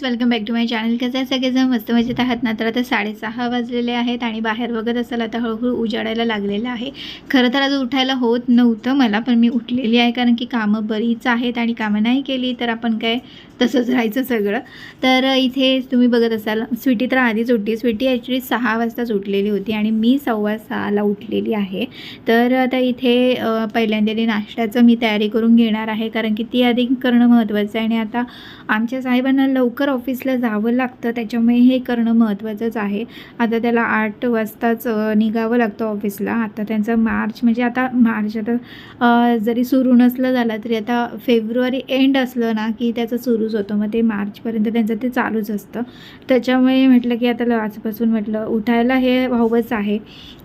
Friends, welcome back to my channel. कसं आहे सगळेजण मस्त मजेत आहात ना? तर आता 6:30 वाजलेले आहेत आणि बाहेर बघत असाल आता हळूहळू उजाडायला लागलेलं आहे. खरं तर आज उठायला होत नव्हतं मला, पण मी उठलेली आहे कारण की कामं बरीच आहेत आणि कामं नाही केली तर आपण काय तसंच राहायचं सगळं. तर इथे तुम्ही बघत असाल स्वीटी तर आधीच उठली. स्वीटी ॲक्च्युली 6 वाजताच उठलेली होती आणि मी 6:15ला उठलेली आहे. तर आता इथे पहिल्यांदा नाश्त्याचं मी तयारी करून घेणार आहे कारण की ती आधी करणं महत्त्वाचं आहे आणि आता आमच्या साहेबांना लवकर ऑफिसला जावं लागतं, त्याच्यामुळे हे करणं महत्त्वाचंच आहे. आता त्याला 8 वाजताच निघावं लागतं ऑफिसला. आता त्यांचं मार्च म्हणजे आता जरी सुरू नसलं झालं तरी आता फेब्रुवारी एंड असलं ना की त्याचं सुरूच होतं, मग ते मार्चपर्यंत त्यांचं ते चालूच असतं. त्याच्यामुळे म्हटलं की आता आजपासून म्हटलं उठायला हे हवंच आहे,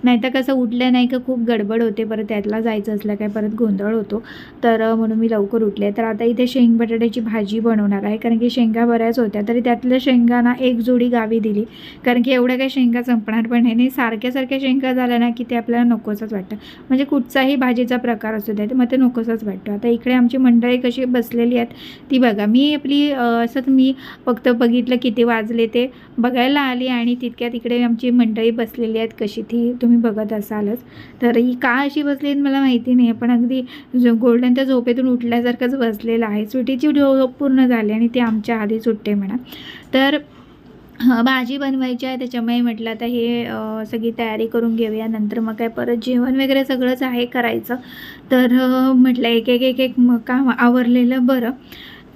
नाहीतर कसं उठलं नाही का खूप गडबड होते, परत त्यातला जायचं असलं काय परत गोंधळ होतो. तर म्हणून मी लवकर उठले. तर आता इथे शेंग बटाट्याची भाजी बनवणार आहे कारण की शेंगा बऱ्याच होत्या, तरी त्यातल्या शेंगांना एक जोडी गावी दिली कारण की एवढ्या काही शेंगा संपणार पण नाही. सारख्या शेंगा झाल्या ना की ते आपल्याला नकोसच वाटतं, म्हणजे कुठचाही भाजीचा प्रकार असू द्या मग ते नकोसच वाटतं. आता इकडे आमची मंडळी कशी बसलेली आहेत ती बघा. मी आपली असं मी फक्त बघितलं किती वाजले ते बघायला आली आणि तितक्या तिकडे आमची मंडळी बसलेली आहेत कशी ती तुम्ही बघत असालच. तर ही का अशी बसली मला माहिती नाही, पण अगदी गोल्डनच्या झोपेतून उठल्यासारखंच बसलेलं आहे. स्वीटीची झोप पूर्ण झाली आणि ती आमच्या आधी सुट्टे म्हणा. तर भाजी बनवायची आहे, त्याच्यामुळे म्हटलं आता हे सगळी तयारी करून घेऊया, नंतर मग काय परत जेवण वगैरे सगळंच आहे करायचं. तर म्हटलं एक मग काम आवरलेलं बरं.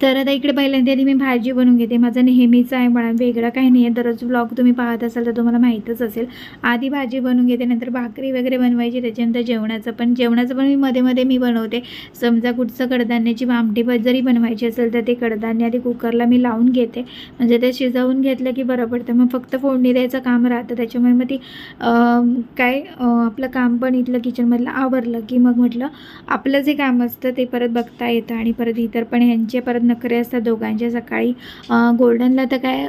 तर आता इकडे पहिल्यांदा मी भाजी बनवून घेते. माझं नेहमीचं आहे म्हणा, वेगळं काही नाही आहे. दररोज व्लॉग तुम्ही पाहत असाल तर तुम्हाला माहीतच असेल. आधी भाजी बनवून घेते, नंतर भाकरी वगैरे बनवायची, त्याच्यानंतर जेवणाचं पण मध्ये मी बनवते. समजा कुठचं कडधान्याची आमटी जरी बनवायची असेल तर ते कडधान्य आधी कुकरला मी लावून घेते, म्हणजे ते शिजवून घेतलं की बरं पडतं. मग फक्त फोडणी द्यायचं काम राहतं, त्याच्यामुळे मग ती आपलं काम पण इथलं किचनमधलं आवरलं की मग म्हटलं आपलं जे काम असतं ते परत बघता येतं आणि परत इतर पण ह्यांचे परत नखरे असतात दोघांचे. सकाळी गोल्डनला तर काय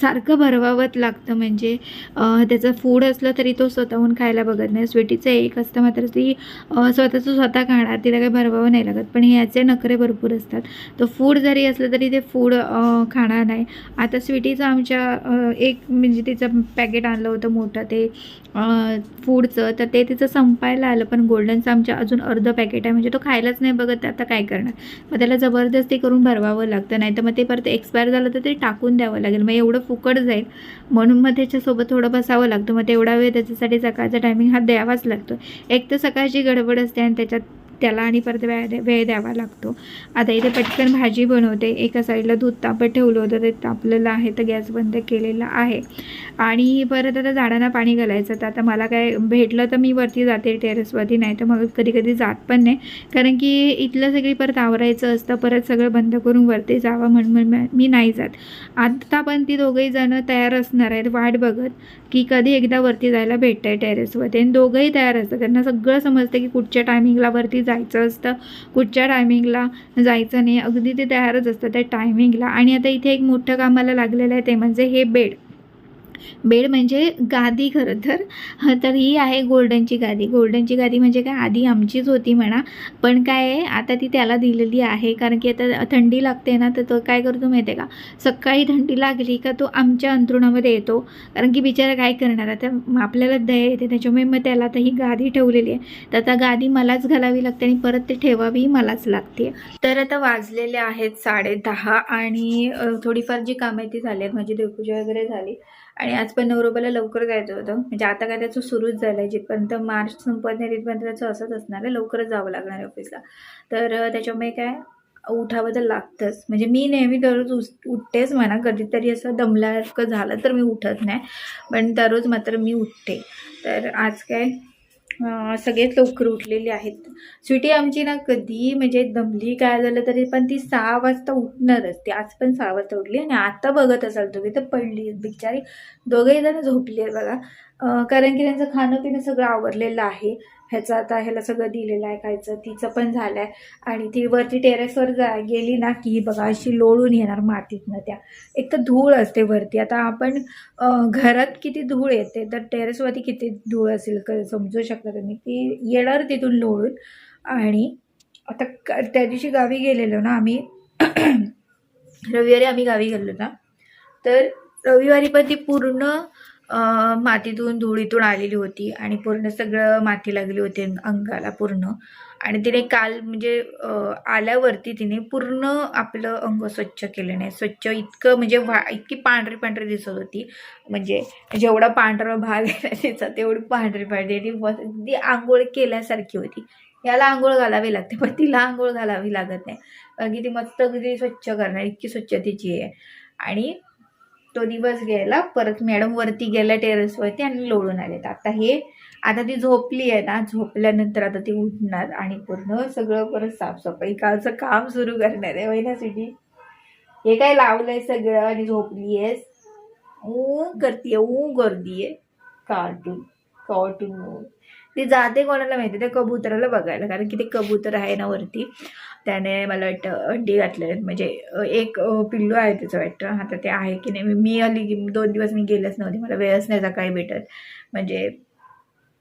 सारखं भरवावंच लागतं, म्हणजे त्याचं फूड असलं तरी तो स्वतःहून खायला बघत नाही. स्वीटीचं एक असतं मात्र ती स्वतः खाणार, तिला काही भरवावं नाही लागत, पण ह्याचे नखरे भरपूर असतात. तो फूड जरी असलं तरी ते फूड खाणार नाही. आता स्वीटीचं आमच्या एक म्हणजे तिचं पॅकेट आणलं होतं मोठं ते फूडचं, तर ते तिचं संपायला आलं, पण गोल्डनचं आमच्या अजून अर्धं पॅकेट आहे, म्हणजे तो खायलाच नाही बघत. आता काय करणार, मग त्याला जबरदस्ती करून भरवावं लागतं, नाही तर मग ते परत एक्सपायर झालं तर ते टाकून द्यावं लागेल, मग एवढं फुकट जाईल. म्हणून मग त्याच्यासोबत थोडं बसावं लागतं. मग तेवढा वेळ त्याच्यासाठी सकाळचा टायमिंग हा द्यावाच लागतो. एक तर सकाळची गडबड असते आणि त्याच्यात त्याला आणि परत वेळ द्यावा लागतो. आता इथे पटकन भाजी बनवते. एका साईडला दूध तापत ठेवलं होतं, ते तापलेलं आहे, तर गॅस बंद केलेला आहे. आणि परत आता झाडांना पाणी घालायचं. तर आता मला काय भेटलं तर मी वरती जाते टेरेसवरती, नाही तर मग कधी जात पण नाही, कारण की इथलं सगळी परत आवरायचं असतं, परत सगळं बंद करून वरती जावं म्हणून मी नाही जात. आता पण ती दोघंही जणं तयार असणार आहेत वाट बघत की कधी एकदा वरती जायला भेटतं आहे टेरेसवरती. आणि दोघंही तयार असतात, त्यांना सगळं समजतं की कुठच्या टायमिंगला वरती जायचं असतं, कुठच्या टायमिंगला जायचं नाही. अगदी ते तयारच असतं त्या टायमिंगला. आणि आता इथे एक मोठं कामाला लागलेलं आहे, ते म्हणजे हे बेड म्हणजे गादी. खरं तर ही आहे गोल्डनची गादी म्हणजे काय आधी आमचीच होती म्हणा, पण काय आहे आता ती त्याला दिलेली आहे, कारण की आता थंडी लागते ना, तर तो काय करतो माहिती आहे का, सकाळी थंडी लागली का तो आमच्या अंथरुणामध्ये येतो, कारण की बिचारा काय करणार, आता आपल्याला दया येते, त्याच्यामुळे मग त्याला आता ही गादी ठेवलेली आहे. तर आता गादी मलाच घालावी लागते आणि परत ते ठेवावी मलाच लागते. तर आता वाजलेले आहेत 10:30 आणि थोडीफार जी कामं आहे ती झाली आहेत. माझी देवपूजा वगैरे झाली आणि आज पण नवरोबाला लवकर जायचं होतं, म्हणजे आता काय त्याचं सुरूच झालं आहे, जिथपर्यंत मार्च संपत नाही तिथपर्यंत त्याचं असंच असणार आहे, लवकरच जावं लागणार आहे ऑफिसला. तर त्याच्यामुळे काय उठावं तर लागतंच. म्हणजे मी नेहमी दररोज उठतेच म्हणा, कधीतरी असं दमल्यासारखं झालं तर मी उठत नाही, पण दररोज मात्र मी उठते. तर आज काय सगळेच लवकर उठलेले आहेत. स्वीटी आमची ना कधी म्हणजे दमली काय झालं तरी पण ती 6 वाजता उठणारच. ती आज पण 6 वाजता उठली आणि आता बघत असाल तुम्ही तर पडली बिचारी. दोघेही जण झोपली आहे बघा, कारण की त्यांचं खाणं पिणं सगळं आवरलेलं आहे. ह्याचं आता ह्याला सगळं दिलेलं आहे खायचं, तिचं पण झालं आहे. आणि ती वरती टेरेसवर गेली ना की बघा अशी लोळून येणार मातीतनं. त्या एक तर धूळ असते वरती, आता आपण घरात किती धूळ येते तर टेरेसवरती किती धूळ असेल समजू शकता तुम्ही. ती येणार तिथून लोळून. आणि आता त्या दिवशी गावी गेलेलो ना आम्ही रविवारी आम्ही गावी गेलो ना, तर रविवारी पण ती पूर्ण मातीतून धुळीतून आलेली होती आणि पूर्ण सगळं माती लागली होती अंगाला पूर्ण. आणि तिने काल म्हणजे आल्यावरती तिने पूर्ण आपलं अंग स्वच्छ केलं नाही. स्वच्छ इतकं म्हणजे इतकी पांढरी पांढरी दिसत होती, म्हणजे जेवढा पांढरा भाग आहे तिचा तेवढी पांढरी पांढरी ती अगदी आंघोळ केल्यासारखी होती. याला आंघोळ घालावी लागते पण तिला आंघोळ घालावी लागत नाही, कारण की ती मस्त अगदी स्वच्छ करणार, इतकी स्वच्छ तिची आहे. आणि तो दिवस गेला. परत मॅडम वरती गेल्या टेरेसवरती आणि लोळून आलेत. आता ती झोपली आहे ना, झोपल्यानंतर आता ती उठणार आणि पूर्ण सगळं परत साफसफाई कालचं काम सुरू करणार आहे. वैना सिटी हे काय लावलंय सगळं आणि झोपली आहेस, करतीये गर्दीये कार्टून कार्टून. ती जाते कोणाला माहिती, त्या कबुतराला बघायला, कारण की ते कबूतर आहे ना वरती, त्याने मला वाटतं अंडी घातले, म्हणजे एक पिल्लू आहे त्याचं वाटतं. आता ते आहे की नाही, मी आली 2 दिवस मी गेलेच नव्हते, मला वेळच नाही सकाळी भेटत, म्हणजे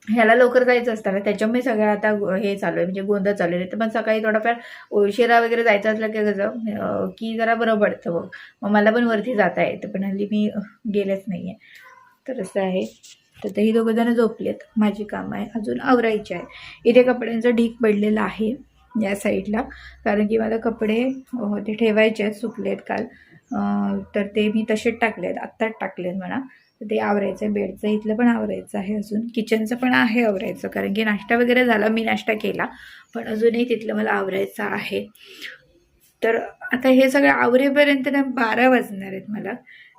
ह्याला लवकर जायचं असतं ना, त्याच्यामुळे सगळं आता हे चालू आहे, म्हणजे गोंधळ चालू आहे. तर पण सकाळी थोडाफार उशिरा वगैरे जायचं असलं की कसं की जरा बरं पडतं मग मला पण वरती जाता येतं, पण हल्ली मी गेलेच नाही आहे. तर असं आहे. तर ही दोघं जण झोपलेत, माझी कामं आहे अजून आवरायची आहे. इथे कपड्यांचं ढीक पडलेलं आहे या साईडला, कारण की मला कपडे ते ठेवायचे आहेत, सुकलेत काल, तर ते मी तसेच टाकलेत, आत्ताच टाकलेत म्हणा. तर ते आवरायचं आहे. बेडचं इथलं पण आवरायचं आहे, अजून किचनचं पण आहे आवरायचं, कारण की नाश्ता वगैरे झाला, मी नाश्ता केला, पण अजूनही तिथलं मला आवरायचं आहे. तर आता हे सगळं आवरेपर्यंत ना 12 वाजणार आहेत मला,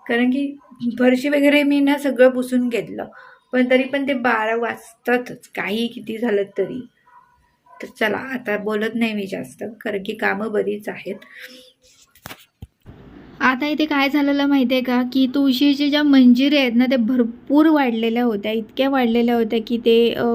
कारण की फरशी वगैरे मी ना सगळं पुसून घेतलं, पण तरी पण ते 12 वाजतातच, काही किती झालं तरी. तर चला आता बोलत नाही मी जास्त, कारण की कामं बरीच आहेत. आता इथे काय झालेलं माहिती आहे का, की तुळशीच्या ज्या मंजिरी आहेत ना, ते भरपूर वाढलेल्या होत्या, इतक्या वाढलेल्या होत्या की ते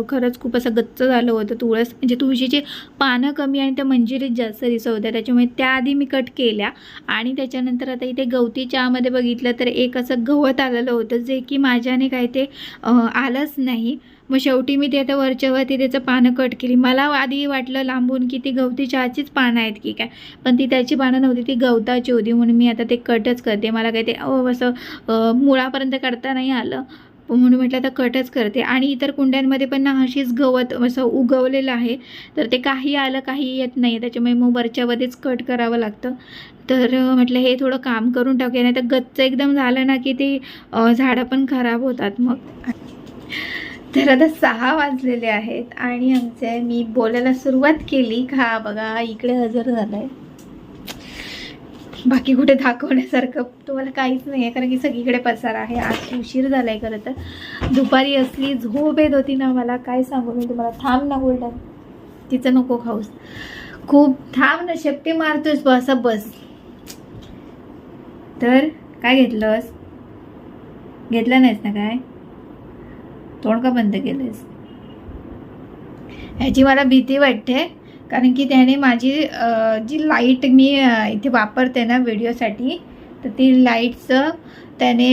खरंच खूप असं गच्च झालं होतं. म्हणजे तुळशीची पानं कमी आणि त्या मंजिरीत जास्त दिसत होत्या, त्याच्यामुळे त्याआधी मी कट केल्या. आणि त्याच्यानंतर आता इथे गवती चहामध्ये बघितलं तर एक असं गवत आलेलं होतं, जे की माझ्याने काय ते आलंच नाही. मग शेवटी मी ते आता वरच्यावरती त्याचं पानं कट केली. मला आधी वाटलं लांबून की ती गवती चहाचीच पानं आहेत की काय, पण ती त्याची पानं नव्हती, ती गवताची होती, म्हणून मी आता ते कटच करते. मला काही ते असं मुळापर्यंत करता नाही आलं, म्हणून म्हटलं आता कटच करते. आणि इतर कुंड्यांमध्ये पण ना अशीच गवत असं उगवलेलं आहे, तर ते काही आलं काही येत नाही, त्याच्यामुळे मग वरच्यावरतीच कट करावं लागतं. तर म्हटलं हे थोडं काम करून टाकूया, नाही तर गच्च एकदम झालं ना की ते झाडं पण खराब होतात मग. तर आता 6 वाजलेले आहेत आणि मी बोलायला सुरुवात केली का बघा इकडे हजर झालंय. बाकी कुठे दाखवण्यासारखं तुम्हाला काहीच नाही आहे, कारण की सगळीकडे पसारा आहे. आज उशीर झाला आहे खरं तर, दुपारी असली झोप येत होती ना, मला काय सांगू मी तुम्हाला. थांब ना गोल्डन, तिचं नको खाऊस, खूप थांब ना, शेपटी मारतोयस बस बस. तर काय घेतलंस, घेतलं नाहीस ना, काय तोंड का बंद केलंस. ह्याची मला भीती वाटते, कारण की त्याने माझी जी लाईट मी इथे वापरते ना व्हिडिओसाठी, तर ती लाईटचं त्याने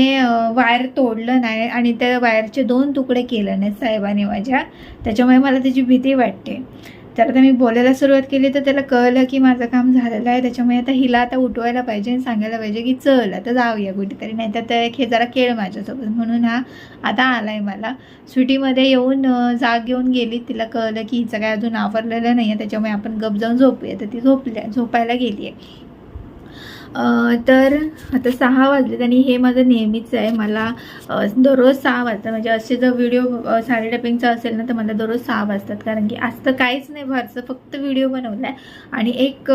वायर तोडलं नाही आणि त्या वायरचे 2 तुकडे केले नाहीत साहेबाने माझ्या, त्याच्यामुळे मला त्याची भीती वाटते. तर आता मी बोलायला सुरुवात केली तर त्याला कळलं की माझं काम झालेलं आहे, त्याच्यामुळे आता हिला आता उठवायला पाहिजे आणि सांगायला पाहिजे की चल आता जाऊया कुठेतरी, नाही तर हे जरा खेळ माझ्यासोबत. म्हणून हा आता आला आहे. मला स्वीटीमध्ये येऊन जाग घेऊन गेली, तिला कळलं की हिचं काय अजून आवरलेलं नाही आहे, त्याच्यामुळे आपण गप जाऊन झोपूया. तर ती झोपायला गेली आहे. तर आता 6 वाजलेत आणि हे माझं नेहमीच आहे. मला दररोज 6 वाजतात, म्हणजे असे जर व्हिडिओ साडी टॅपिंगचा असेल ना तर मला दररोज 6 वाजतात, कारण की आज तर काहीच नाही फारसं, फक्त व्हिडिओ बनवला आहे आणि एक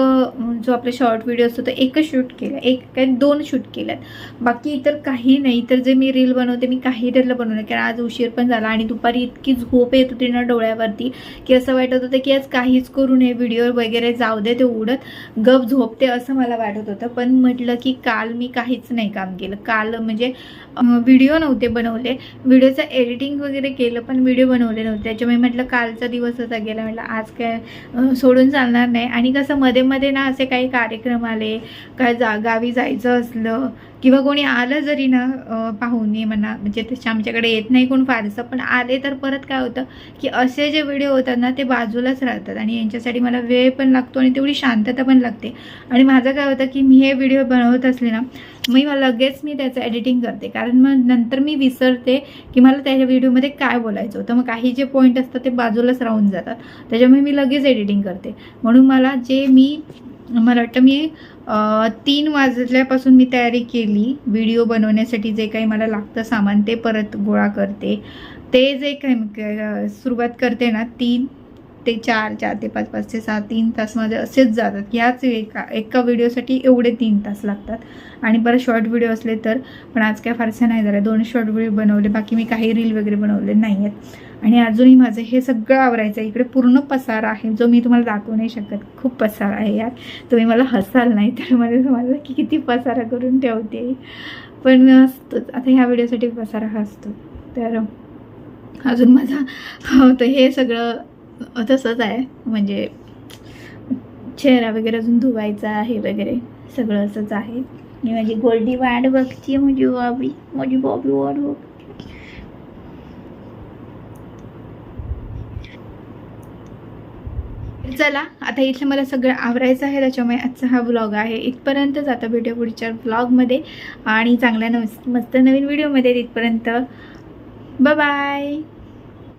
जो आपले शॉर्ट व्हिडिओ असतो तो एकच शूट केला, एक काय 2 शूट केल्यात, बाकी इतर काही नाही. तर जे मी रील बनवते मी काही रीलला बनवलं, कारण आज उशीर पण झाला आणि दुपारी इतकी झोप येत होती ना डोळ्यावरती की असं वाटत होतं की आज काहीच करू नये, व्हिडिओ वगैरे जाऊ दे, ते उडत गप झोपते असं मला वाटत होतं. पण म्हटलं की काल मी काहीच नाही काम केलं, काल म्हणजे व्हिडिओ नव्हते बनवले, व्हिडिओचं एडिटिंग वगैरे केलं पण व्हिडिओ बनवले नव्हते, त्याच्यामुळे म्हटलं कालचा दिवस असा गेला, म्हटलं आज काय सोडून चालणार नाही. आणि कसं मध्ये मध्ये ना असे काही कार्यक्रम आले, काय गावी जायचं असलं किंवा कोणी आलं जरी ना पाहुणे म्हणा, म्हणजे तसे आमच्याकडे येत नाही कोण फारसं, पण आले तर परत काय होतं की असे जे व्हिडिओ होतात ना ते बाजूलाच राहतात आणि यांच्यासाठी मला वेळ पण लागतो आणि तेवढी शांतता पण लागते. आणि माझं काय होतं की मी हे व्हिडिओ बनवत असले ना लगेच मी त्याचं एडिटिंग करते, कारण मग नंतर मी विसरते की मला त्याच्या व्हिडिओमध्ये काय बोलायचं होतं. मग काही जे पॉईंट असतात ते बाजूलाच राहून जातात, त्याच्यामुळे मी लगेच एडिटिंग करते. म्हणून मला वाटतं मी 3 वाजल्यापासून मी तयारी केली व्हिडिओ बनवण्यासाठी. जे काही मला लागतं सामान ते परत गोळा करते. ते जे काही सुरुवात करते ना 3 ते 4, 4 ते 5, 5 ते 6, 3 तास माझे असेच जातात. ह्याच एका व्हिडिओसाठी एवढे 3 तास लागतात. आणि परत शॉर्ट व्हिडिओ असले तर, पण आज काय फारसं नाही झालं. 2 शॉर्ट व्हिडिओ बनवले, बाकी मी काही रील वगैरे बनवले नाही आहेत. आणि अजूनही माझं हे सगळं आवरायचं आहे. इकडे पूर्ण पसारा आहे जो मी तुम्हाला दाखवू नाही शकत. खूप पसारा आहे यार, तुम्ही मला हसाल नाही तर मला समजलं की किती पसारा करून ठेवते. पण असतोच आता ह्या व्हिडिओसाठी पसारा हा असतो. तर अजून माझा तर हे सगळं तसंच आहे, म्हणजे चेहरा वगैरे अजून धुवायचा आहे वगैरे सगळं असंच आहे. मी माझी गोल्डी वाट बघते, माझी बॉबी वाट बघते. चला आता इथलं मला सगळं आवरायचं आहे, त्याच्यामुळे आजचा हा व्लॉग आहे इथपर्यंतच. आता भेटूया पुढच्या व्लॉगमध्ये आणि चांगल्या मस्त नवीन व्हिडिओमध्ये. तिथपर्यंत बाय बाय.